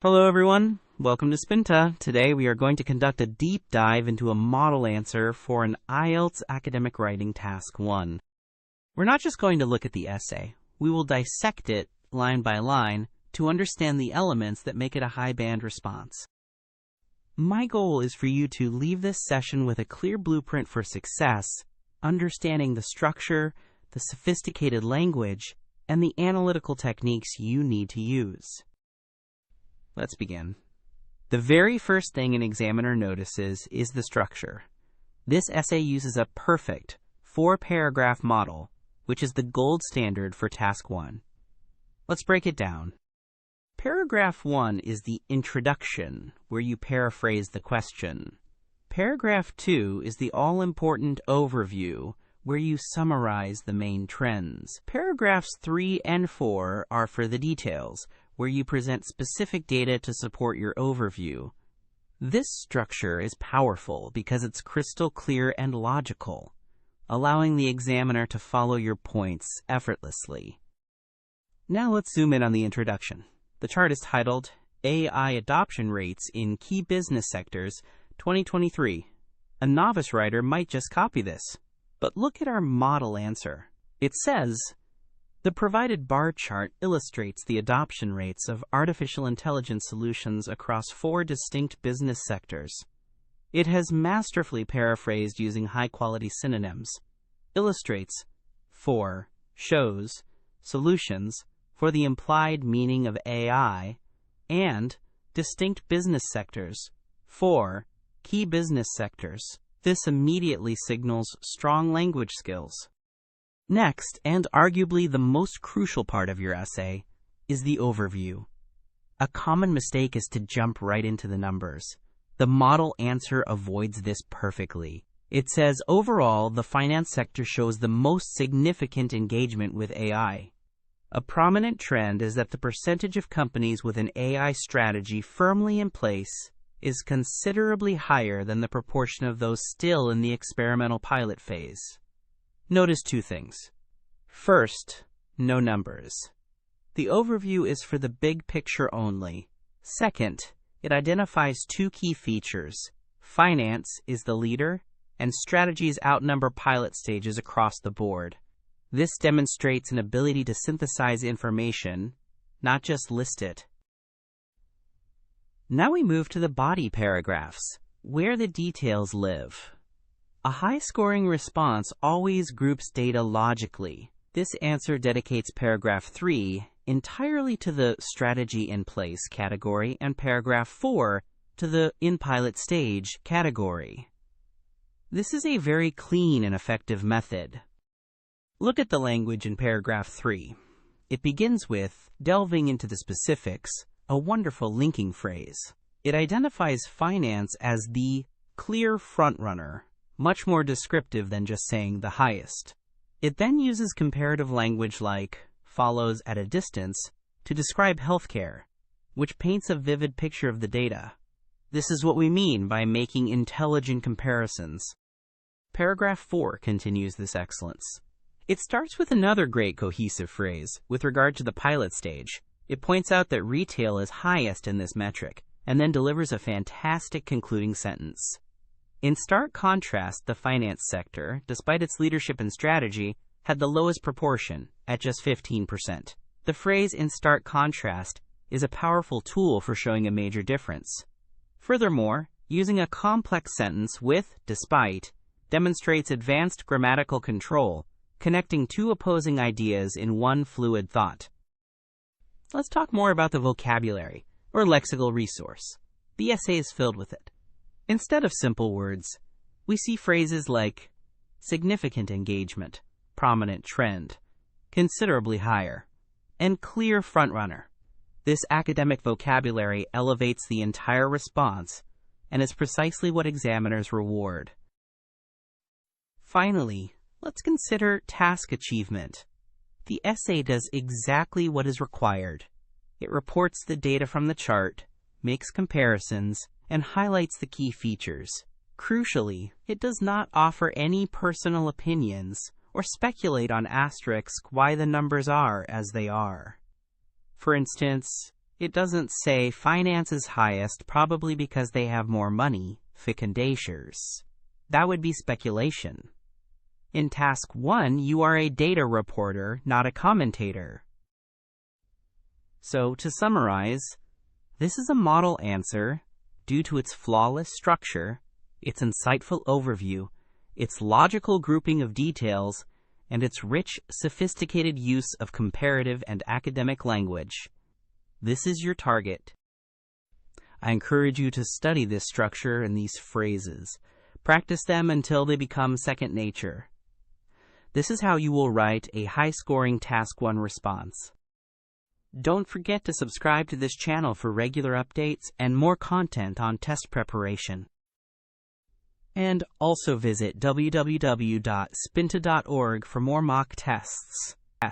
Hello everyone, welcome to Spinta. Today we are going to conduct a deep dive into a model answer for an IELTS Academic Writing Task 1. We're not just going to look at the essay, we will dissect it line by line to understand the elements that make it a high band response. My goal is for you to leave this session with a clear blueprint for success, understanding the structure, the sophisticated language, and the analytical techniques you need to use. Let's begin. The very first thing an examiner notices is the structure. This essay uses a perfect 4-paragraph model, which is the gold standard for Task 1. Let's break it down. Paragraph 1 is the introduction, where you paraphrase the question. Paragraph 2 is the all-important overview, where you summarize the main trends. Paragraphs 3 and 4 are for the details, where you present specific data to support your overview. This structure is powerful because it's crystal clear and logical, allowing the examiner to follow your points effortlessly. Now let's zoom in on the introduction. The chart is titled AI Adoption Rates in Key Business Sectors 2023. A novice writer might just copy this, but look at our model answer. It says, the provided bar chart illustrates the adoption rates of artificial intelligence solutions across 4 distinct business sectors. It has masterfully paraphrased using high-quality synonyms, illustrates 4 shows solutions for the implied meaning of AI, and distinct business sectors 4 key business sectors. This immediately signals strong language skills. Next, and arguably the most crucial part of your essay, is the overview. A common mistake is to jump right into the numbers. The model answer avoids this perfectly. It says, overall, the finance sector shows the most significant engagement with AI. A prominent trend is that the percentage of companies with an AI strategy firmly in place is considerably higher than the proportion of those still in the experimental pilot phase. Notice 2 things. First, no numbers. The overview is for the big picture only. Second, it identifies 2 key features. Finance is the leader, and strategies outnumber pilot stages across the board. This demonstrates an ability to synthesize information, not just list it. Now we move to the body paragraphs, where the details live. A high-scoring response always groups data logically. This answer dedicates paragraph 3 entirely to the strategy in place category and paragraph 4 to the in pilot stage category. This is a very clean and effective method. Look at the language in paragraph 3. It begins with delving into the specifics, a wonderful linking phrase. It identifies finance as the clear frontrunner, much more descriptive than just saying the highest. It then uses comparative language like follows at a distance to describe healthcare, which paints a vivid picture of the data. This is what we mean by making intelligent comparisons. Paragraph 4 continues this excellence. It starts with another great cohesive phrase with regard to the pilot stage. It points out that retail is highest in this metric, and then delivers a fantastic concluding sentence. In stark contrast, the finance sector, despite its leadership and strategy, had the lowest proportion, at just 15%. The phrase in stark contrast is a powerful tool for showing a major difference. Furthermore, using a complex sentence with despite demonstrates advanced grammatical control, connecting 2 opposing ideas in one fluid thought. Let's talk more about the vocabulary, or lexical resource. The essay is filled with it. Instead of simple words, we see phrases like significant engagement, prominent trend, considerably higher, and clear frontrunner. This academic vocabulary elevates the entire response and is precisely what examiners reward. Finally, let's consider task achievement. The essay does exactly what is required. It reports the data from the chart, makes comparisons, and highlights the key features. Crucially, it does not offer any personal opinions or speculate on asterisk why the numbers are as they are. For instance, It doesn't say finance is highest probably because they have more money, ficundatiers. That would be speculation. In Task 1, you are a data reporter, not a commentator. So, to summarize, this is a model answer due to its flawless structure, its insightful overview, its logical grouping of details, and its rich, sophisticated use of comparative and academic language. This is your target. I encourage you to study this structure and these phrases. Practice them until they become second nature. This is how you will write a high-scoring Task 1 response. Don't forget to subscribe to this channel for regular updates and more content on test preparation. And also visit www.spinta.org for more mock tests.